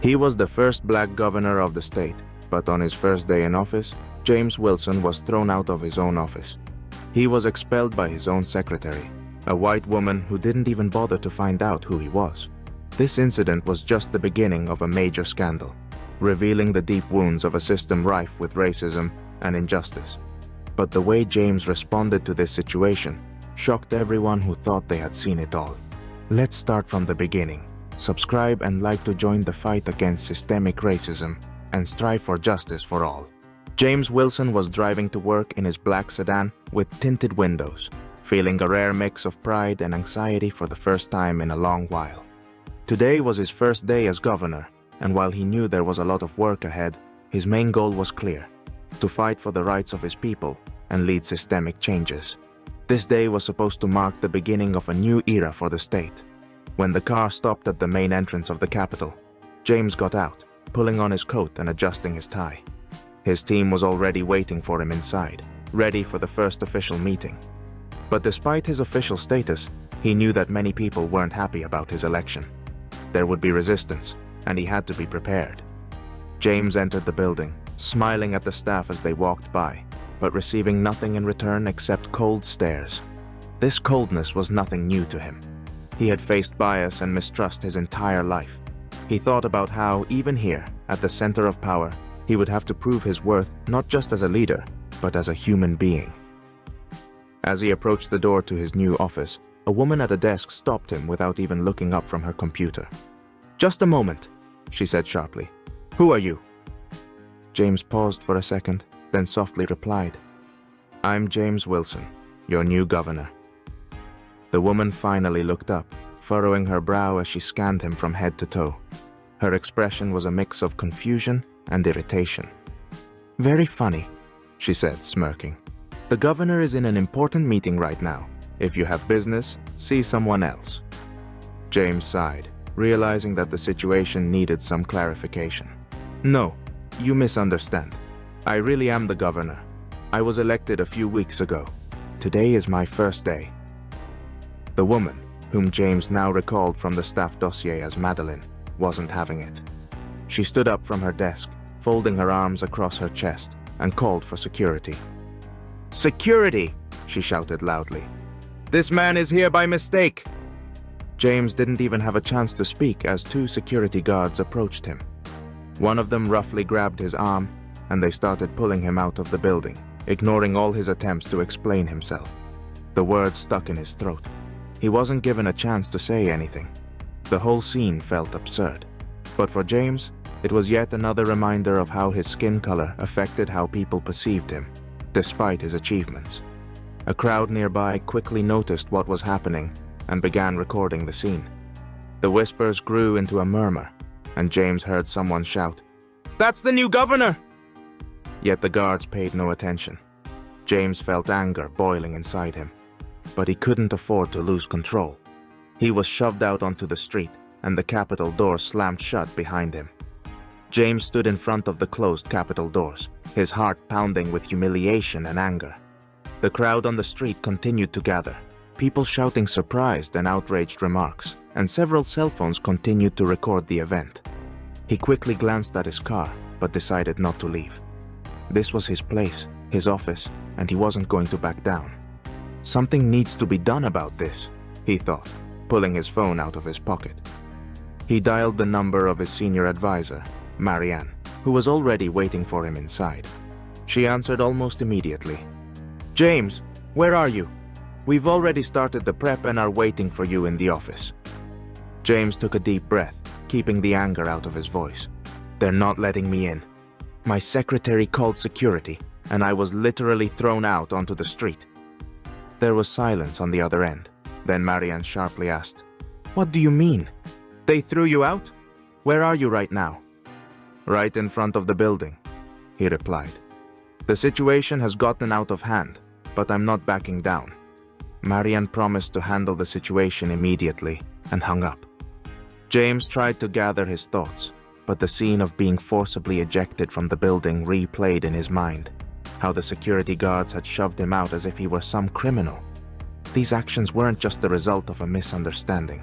He was the first black governor of the state, but on his first day in office, James Wilson was thrown out of his own office. He was expelled by his own secretary, a white woman who didn't even bother to find out who he was. This incident was just the beginning of a major scandal, revealing the deep wounds of a system rife with racism and injustice. But the way James responded to this situation shocked everyone who thought they had seen it all. Let's start from the beginning. Subscribe and like to join the fight against systemic racism and strive for justice for all. James Wilson was driving to work in his black sedan with tinted windows, feeling a rare mix of pride and anxiety for the first time in a long while. Today was his first day as governor, and while he knew there was a lot of work ahead, his main goal was clear: to fight for the rights of his people and lead systemic changes. This day was supposed to mark the beginning of a new era for the state. When the car stopped at the main entrance of the Capitol, James got out, pulling on his coat and adjusting his tie. His team was already waiting for him inside, ready for the first official meeting. But despite his official status, he knew that many people weren't happy about his election. There would be resistance, and he had to be prepared. James entered the building, smiling at the staff as they walked by, but receiving nothing in return except cold stares. This coldness was nothing new to him. He had faced bias and mistrust his entire life. He thought about how, even here, at the center of power, he would have to prove his worth not just as a leader, but as a human being. As he approached the door to his new office, a woman at a desk stopped him without even looking up from her computer. "Just a moment," she said sharply. "Who are you?" James paused for a second, then softly replied, "I'm James Wilson, your new governor." The woman finally looked up, furrowing her brow as she scanned him from head to toe. Her expression was a mix of confusion and irritation. "Very funny," she said, smirking. "The governor is in an important meeting right now. If you have business, see someone else." James sighed, realizing that the situation needed some clarification. "No, you misunderstand. I really am the governor. I was elected a few weeks ago. Today is my first day." The woman, whom James now recalled from the staff dossier as Madeline, wasn't having it. She stood up from her desk, folding her arms across her chest, and called for security. "Security!" she shouted loudly. "This man is here by mistake!" James didn't even have a chance to speak as two security guards approached him. One of them roughly grabbed his arm, and they started pulling him out of the building, ignoring all his attempts to explain himself. The words stuck in his throat. He wasn't given a chance to say anything. The whole scene felt absurd. But for James, it was yet another reminder of how his skin color affected how people perceived him, despite his achievements. A crowd nearby quickly noticed what was happening and began recording the scene. The whispers grew into a murmur, and James heard someone shout, "That's the new governor!" Yet the guards paid no attention. James felt anger boiling inside him, but he couldn't afford to lose control. He was shoved out onto the street, and the Capitol door slammed shut behind him. James stood in front of the closed Capitol doors, his heart pounding with humiliation and anger. The crowd on the street continued to gather, people shouting surprised and outraged remarks, and several cell phones continued to record the event. He quickly glanced at his car, but decided not to leave. This was his place, his office, and he wasn't going to back down. Something needs to be done about this, he thought, pulling his phone out of his pocket. He dialed the number of his senior advisor, Marianne, who was already waiting for him inside. She answered almost immediately. "James, where are you? We've already started the prep and are waiting for you in the office." James took a deep breath, keeping the anger out of his voice. "They're not letting me in. My secretary called security, and I was literally thrown out onto the street." There was silence on the other end. Then Marianne sharply asked, "What do you mean? They threw you out? Where are you right now?" "Right in front of the building," he replied. "The situation has gotten out of hand, but I'm not backing down." Marianne promised to handle the situation immediately and hung up. James tried to gather his thoughts, but the scene of being forcibly ejected from the building replayed in his mind. How the security guards had shoved him out as if he were some criminal. These actions weren't just the result of a misunderstanding.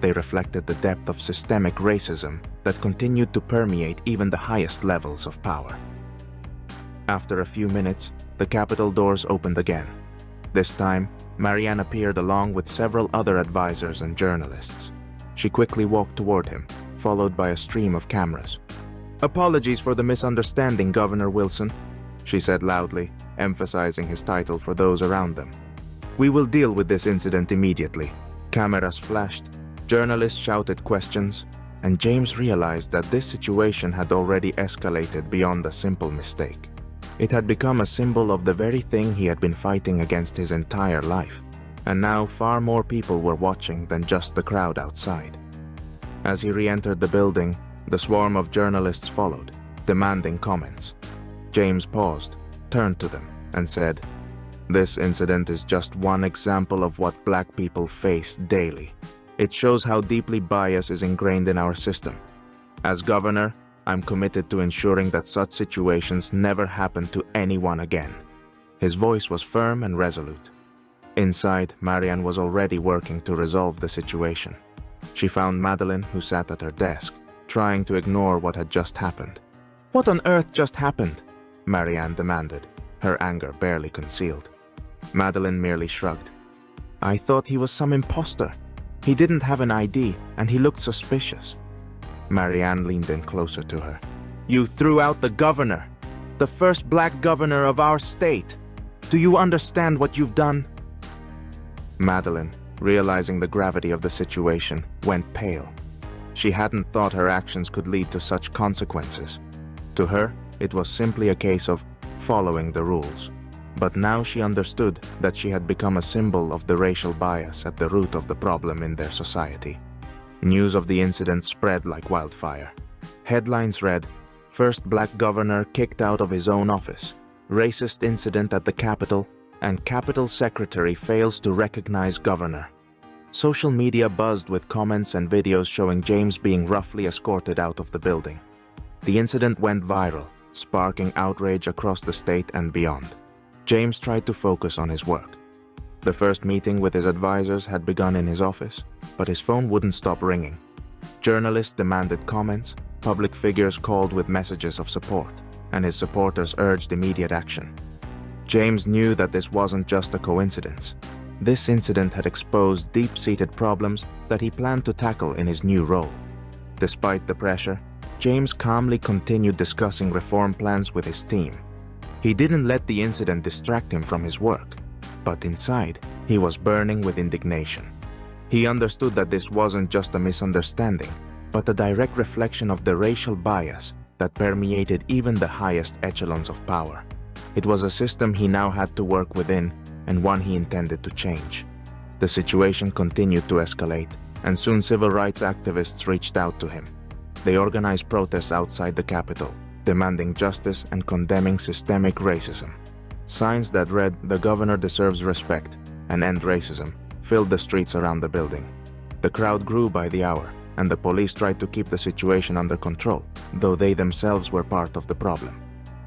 They reflected the depth of systemic racism that continued to permeate even the highest levels of power. After a few minutes, the Capitol doors opened again. This time, Marianne appeared along with several other advisors and journalists. She quickly walked toward him, followed by a stream of cameras. "Apologies for the misunderstanding, Governor Wilson," she said loudly, emphasizing his title for those around them. "We will deal with this incident immediately." Cameras flashed, journalists shouted questions, and James realized that this situation had already escalated beyond a simple mistake. It had become a symbol of the very thing he had been fighting against his entire life, and now far more people were watching than just the crowd outside. As he re-entered the building, the swarm of journalists followed, demanding comments. James paused, turned to them, and said, "This incident is just one example of what Black people face daily. It shows how deeply bias is ingrained in our system. As governor, I'm committed to ensuring that such situations never happen to anyone again." His voice was firm and resolute. Inside, Marianne was already working to resolve the situation. She found Madeline, who sat at her desk, trying to ignore what had just happened. "What on earth just happened?" Marianne demanded, her anger barely concealed. Madeline merely shrugged. "I thought he was some imposter. He didn't have an ID, and he looked suspicious." Marianne leaned in closer to her. "You threw out the governor, the first Black governor of our state. Do you understand what you've done?" Madeline, realizing the gravity of the situation, went pale. She hadn't thought her actions could lead to such consequences. To her, it was simply a case of following the rules. But now she understood that she had become a symbol of the racial bias at the root of the problem in their society. News of the incident spread like wildfire. Headlines read, "First Black governor kicked out of his own office," "Racist incident at the Capitol," and "Capitol secretary fails to recognize governor." Social media buzzed with comments and videos showing James being roughly escorted out of the building. The incident went viral, sparking outrage across the state and beyond. James tried to focus on his work. The first meeting with his advisors had begun in his office, but his phone wouldn't stop ringing. Journalists demanded comments, public figures called with messages of support, and his supporters urged immediate action. James knew that this wasn't just a coincidence. This incident had exposed deep-seated problems that he planned to tackle in his new role. Despite the pressure, James calmly continued discussing reform plans with his team. He didn't let the incident distract him from his work, but inside, he was burning with indignation. He understood that this wasn't just a misunderstanding, but a direct reflection of the racial bias that permeated even the highest echelons of power. It was a system he now had to work within, and one he intended to change. The situation continued to escalate, and soon civil rights activists reached out to him. They organized protests outside the Capitol, demanding justice and condemning systemic racism. Signs that read, "The governor deserves respect," and "End racism," filled the streets around the building. The crowd grew by the hour, and the police tried to keep the situation under control, though they themselves were part of the problem.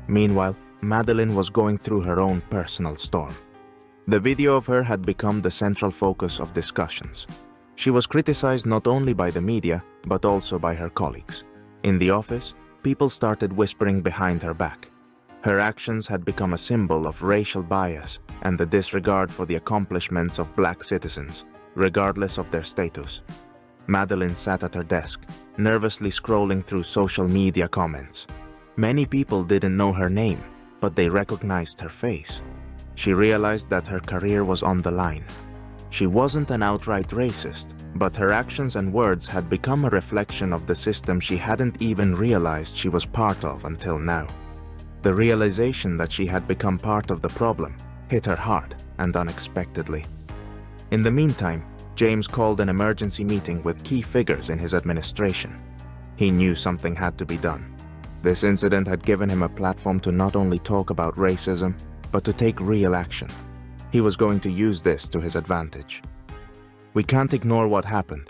Meanwhile, Madeline was going through her own personal storm. The video of her had become the central focus of discussions. She was criticized not only by the media, but also by her colleagues. In the office, people started whispering behind her back. Her actions had become a symbol of racial bias and the disregard for the accomplishments of Black citizens, regardless of their status. Madeline sat at her desk, nervously scrolling through social media comments. Many people didn't know her name, but they recognized her face. She realized that her career was on the line. She wasn't an outright racist, but her actions and words had become a reflection of the system she hadn't even realized she was part of until now. The realization that she had become part of the problem hit her hard and unexpectedly. In the meantime, James called an emergency meeting with key figures in his administration. He knew something had to be done. This incident had given him a platform to not only talk about racism, but to take real action. He was going to use this to his advantage. "We can't ignore what happened,"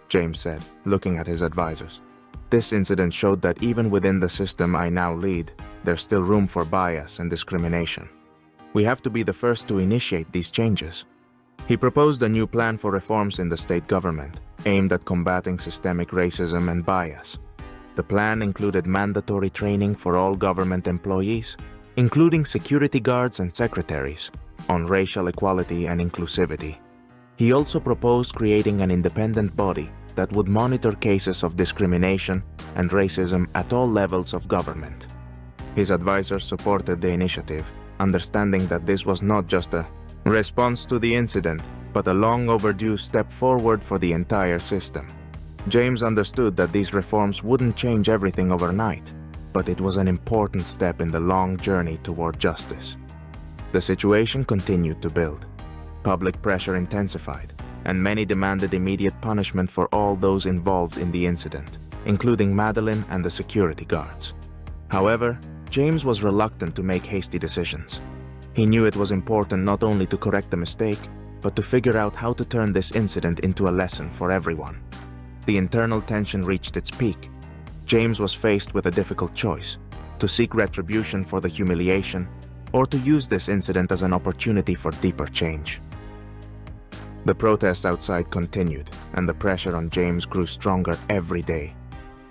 James said, looking at his advisors. "This incident showed that even within the system I now lead, there's still room for bias and discrimination. We have to be the first to initiate these changes." He proposed a new plan for reforms in the state government, aimed at combating systemic racism and bias. The plan included mandatory training for all government employees, including security guards and secretaries, on racial equality and inclusivity. He also proposed creating an independent body that would monitor cases of discrimination and racism at all levels of government. His advisors supported the initiative, understanding that this was not just a response to the incident, but a long overdue step forward for the entire system. James understood that these reforms wouldn't change everything overnight, but it was an important step in the long journey toward justice. The situation continued to build. Public pressure intensified, and many demanded immediate punishment for all those involved in the incident, including Madeline and the security guards. However, James was reluctant to make hasty decisions. He knew it was important not only to correct the mistake, but to figure out how to turn this incident into a lesson for everyone. The internal tension reached its peak. James was faced with a difficult choice: to seek retribution for the humiliation, or to use this incident as an opportunity for deeper change. The protests outside continued, and the pressure on James grew stronger every day.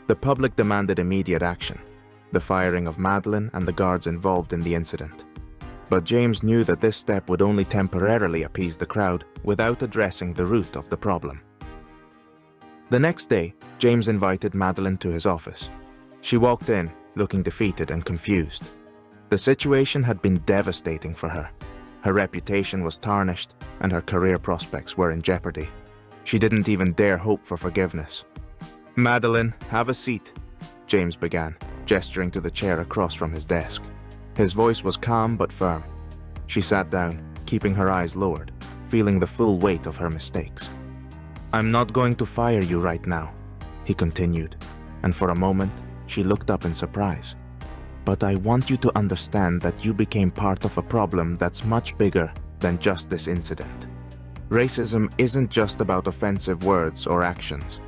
The public demanded immediate action: the firing of Madeline and the guards involved in the incident. But James knew that this step would only temporarily appease the crowd without addressing the root of the problem. The next day, James invited Madeline to his office. She walked in, looking defeated and confused. The situation had been devastating for her. Her reputation was tarnished, and her career prospects were in jeopardy. She didn't even dare hope for forgiveness. "Madeline, have a seat," James began, gesturing to the chair across from his desk. His voice was calm but firm. She sat down, keeping her eyes lowered, feeling the full weight of her mistakes. "I'm not going to fire you right now," he continued, and for a moment, she looked up in surprise. "But I want you to understand that you became part of a problem that's much bigger than just this incident. Racism isn't just about offensive words or actions.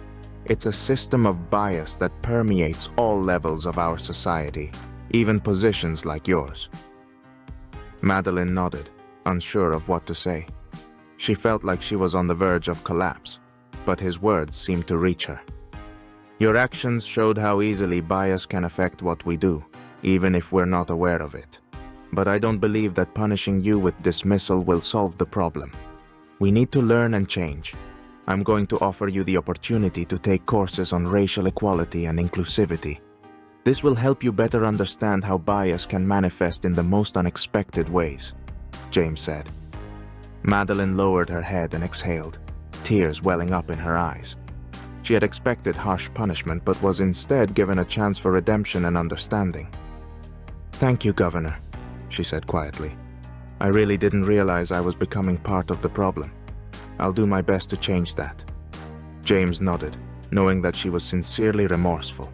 It's a system of bias that permeates all levels of our society, even positions like yours." Madeline nodded, unsure of what to say. She felt like she was on the verge of collapse, but his words seemed to reach her. "Your actions showed how easily bias can affect what we do, even if we're not aware of it. But I don't believe that punishing you with dismissal will solve the problem. We need to learn and change. I'm going to offer you the opportunity to take courses on racial equality and inclusivity. This will help you better understand how bias can manifest in the most unexpected ways," James said. Madeline lowered her head and exhaled, tears welling up in her eyes. She had expected harsh punishment, but was instead given a chance for redemption and understanding. "Thank you, Governor," she said quietly. "I really didn't realize I was becoming part of the problem. I'll do my best to change that." James nodded, knowing that she was sincerely remorseful.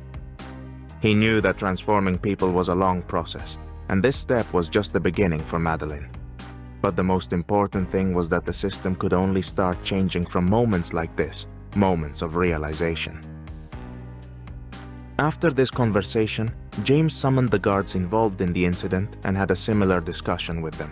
He knew that transforming people was a long process, and this step was just the beginning for Madeline. But the most important thing was that the system could only start changing from moments like this, moments of realization. After this conversation, James summoned the guards involved in the incident and had a similar discussion with them.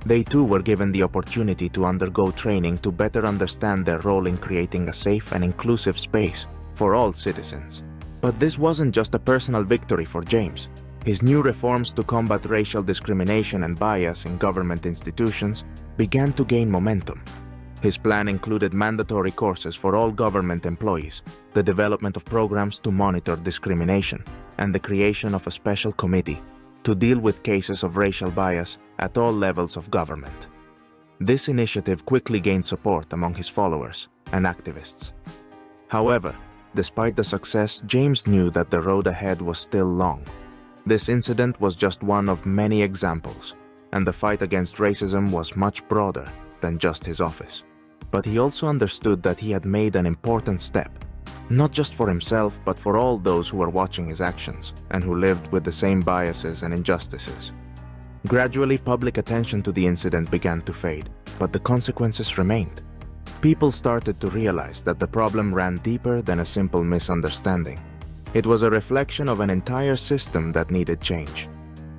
They too were given the opportunity to undergo training to better understand their role in creating a safe and inclusive space for all citizens. But this wasn't just a personal victory for James. His new reforms to combat racial discrimination and bias in government institutions began to gain momentum. His plan included mandatory courses for all government employees, the development of programs to monitor discrimination, and the creation of a special committee to deal with cases of racial bias at all levels of government. This initiative quickly gained support among his followers and activists. However, despite the success, James knew that the road ahead was still long. This incident was just one of many examples, and the fight against racism was much broader than just his office. But he also understood that he had made an important step, not just for himself, but for all those who were watching his actions and who lived with the same biases and injustices. Gradually, public attention to the incident began to fade, but the consequences remained. People started to realize that the problem ran deeper than a simple misunderstanding. It was a reflection of an entire system that needed change.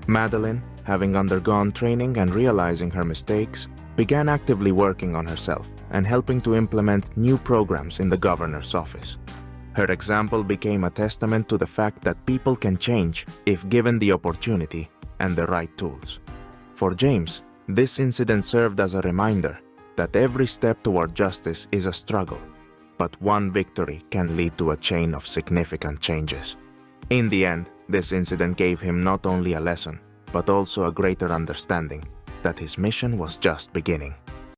Madeline, having undergone training and realizing her mistakes, began actively working on herself and helping to implement new programs in the governor's office. Her example became a testament to the fact that people can change if given the opportunity and the right tools. For James, this incident served as a reminder that every step toward justice is a struggle, but one victory can lead to a chain of significant changes. In the end, this incident gave him not only a lesson, but also a greater understanding that his mission was just beginning.